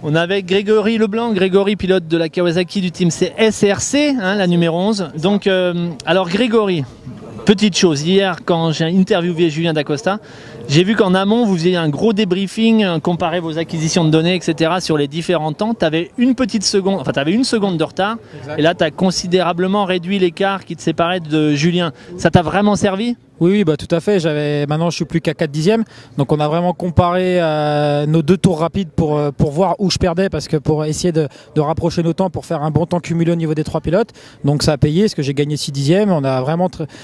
On est avec Grégory Leblanc, Grégory pilote de la Kawasaki du team SRC, hein, la numéro 11. Donc, alors Grégory, petite chose, hier quand j'ai interviewé Julien Dacosta, j'ai vu qu'en amont vous faisiez un gros débriefing, comparer vos acquisitions de données, etc. sur les différents temps. Tu avais une seconde de retard, exact. Et là tu as considérablement réduit l'écart qui te séparait de Julien. Ça t'a vraiment servi ? Oui, bah, tout à fait. Maintenant, je suis plus qu'à 4 dixièmes. Donc, on a vraiment comparé nos 2 tours rapides pour voir où je perdais, parce que pour essayer de rapprocher nos temps pour faire un bon temps cumulé au niveau des 3 pilotes. Donc, ça a payé, parce que j'ai gagné 6 dixièmes.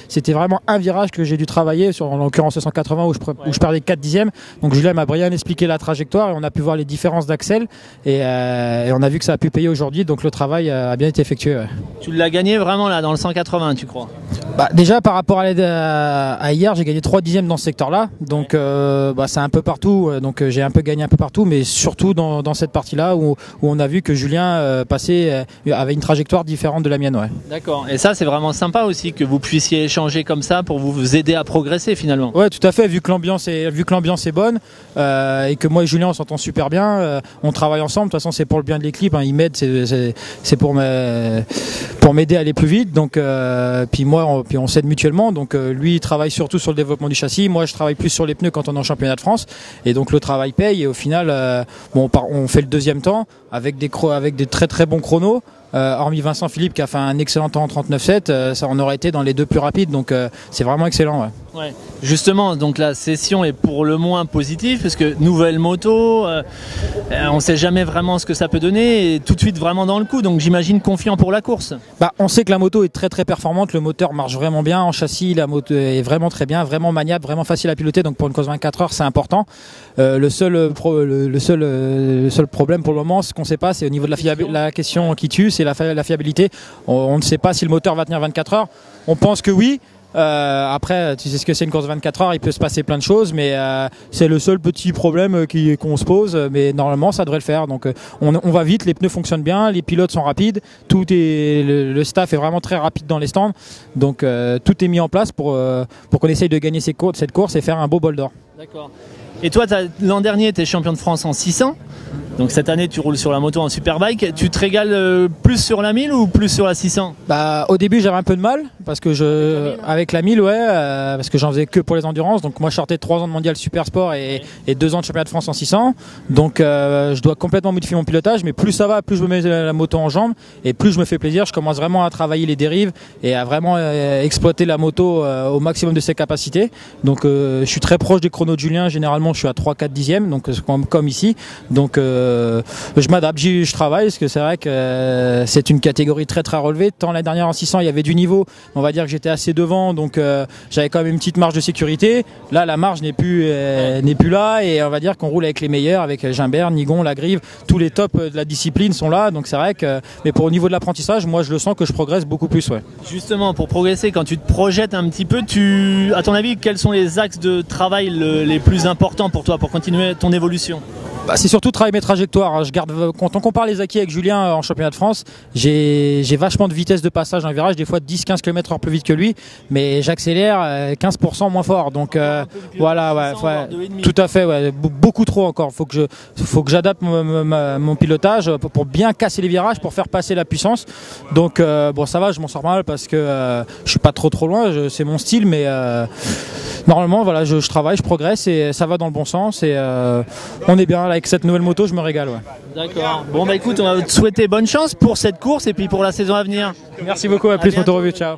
C'était vraiment un virage que j'ai dû travailler sur, en l'occurrence, 180 où je perdais 4 dixièmes. Donc, Julien m'a bien expliqué la trajectoire et on a pu voir les différences d'axel et on a vu que ça a pu payer aujourd'hui. Donc, le travail a bien été effectué. Ouais. Tu l'as gagné vraiment là, dans le 180, tu crois? Bah, déjà, par rapport à hier, j'ai gagné 3 dixièmes dans ce secteur-là, donc c'est un peu partout, donc j'ai un peu gagné un peu partout, mais surtout dans cette partie-là où on a vu que Julien avait une trajectoire différente de la mienne. Ouais. D'accord, et ça c'est vraiment sympa aussi que vous puissiez échanger comme ça pour vous aider à progresser finalement. Ouais, tout à fait, vu que l'ambiance est bonne et que moi et Julien on s'entend super bien, on travaille ensemble, de toute façon c'est pour le bien de l'équipe, hein, il m'aide, c'est pour m'aider à aller plus vite, donc puis on s'aide mutuellement, donc lui il travaille surtout sur le développement du châssis, moi je travaille plus sur les pneus quand on est en championnat de France, et donc le travail paye, et au final on fait le deuxième temps avec des très très bons chronos, hormis Vincent Philippe qui a fait un excellent temps en 39,7, ça en aurait été dans les 2 plus rapides, donc c'est vraiment excellent. Ouais. Ouais. Justement, donc la session est pour le moins positive parce que nouvelle moto, on sait jamais vraiment ce que ça peut donner, et tout de suite vraiment dans le coup, donc j'imagine confiant pour la course. Bah, on sait que la moto est très très performante, le moteur marche vraiment bien en châssis, la moto est vraiment très bien, vraiment maniable, vraiment facile à piloter, donc pour une course 24 heures c'est important. Le seul problème pour le moment, ce qu'on ne sait pas, c'est au niveau de la question qui tue, c'est la fiabilité. On ne sait pas si le moteur va tenir 24 heures, on pense que oui. Après, tu sais ce que c'est une course 24 heures, il peut se passer plein de choses, mais c'est le seul petit problème qu'on se pose, mais normalement ça devrait le faire. Donc on va vite, les pneus fonctionnent bien, les pilotes sont rapides, le staff est vraiment très rapide dans les stands, donc tout est mis en place pour qu'on essaye de gagner cette course et faire un beau bol d'or. D'accord. Et toi, l'an dernier, tu es champion de France en 600. Donc cette année, tu roules sur la moto en Superbike. Tu te régales plus sur la 1000 ou plus sur la 600? Bah, au début, j'avais un peu de mal parce que avec la 1000, ouais, parce que j'en faisais que pour les endurances. Donc moi, je sortais de 3 ans de mondial super sport et 2 ans de championnat de France en 600. Donc je dois complètement modifier mon pilotage. Mais plus ça va, plus je me mets la moto en jambes et plus je me fais plaisir. Je commence vraiment à travailler les dérives et à vraiment exploiter la moto au maximum de ses capacités. Donc je suis très proche des chronos de Julien. Généralement, je suis à 3-4 dixièmes, donc comme ici. Donc je m'adapte, je travaille, parce que c'est vrai que c'est une catégorie très très relevée. Tant la dernière en 600 il y avait du niveau, on va dire que j'étais assez devant, donc j'avais quand même une petite marge de sécurité. Là la marge n'est plus là, et on va dire qu'on roule avec les meilleurs, avec Gimbert, Nigon, Lagrive, tous les tops de la discipline sont là, donc c'est vrai que, mais au niveau de l'apprentissage, moi je le sens que je progresse beaucoup plus. Ouais. Justement, pour progresser, quand tu te projettes un petit peu, à ton avis, quels sont les axes de travail les plus importants pour toi, pour continuer ton évolution? Bah, c'est surtout travailler mes trajectoires. Quand on compare les acquis avec Julien en championnat de France, j'ai vachement de vitesse de passage dans le virage, des fois 10-15 km/h plus vite que lui, mais j'accélère 15% moins fort. Donc voilà, ouais, tout à fait, ouais, beaucoup trop encore. Faut que j'adapte mon pilotage pour bien casser les virages, pour faire passer la puissance. Donc bon, ça va, je m'en sors mal parce que je suis pas trop loin, c'est mon style, mais normalement voilà, je travaille, je progresse et ça va dans le bon sens, et on est bien là avec cette nouvelle moto, je me régale. Ouais. D'accord. Bon bah écoute, on va te souhaiter bonne chance pour cette course et puis pour la saison à venir. Merci beaucoup, à plus, Moto Revue, ciao.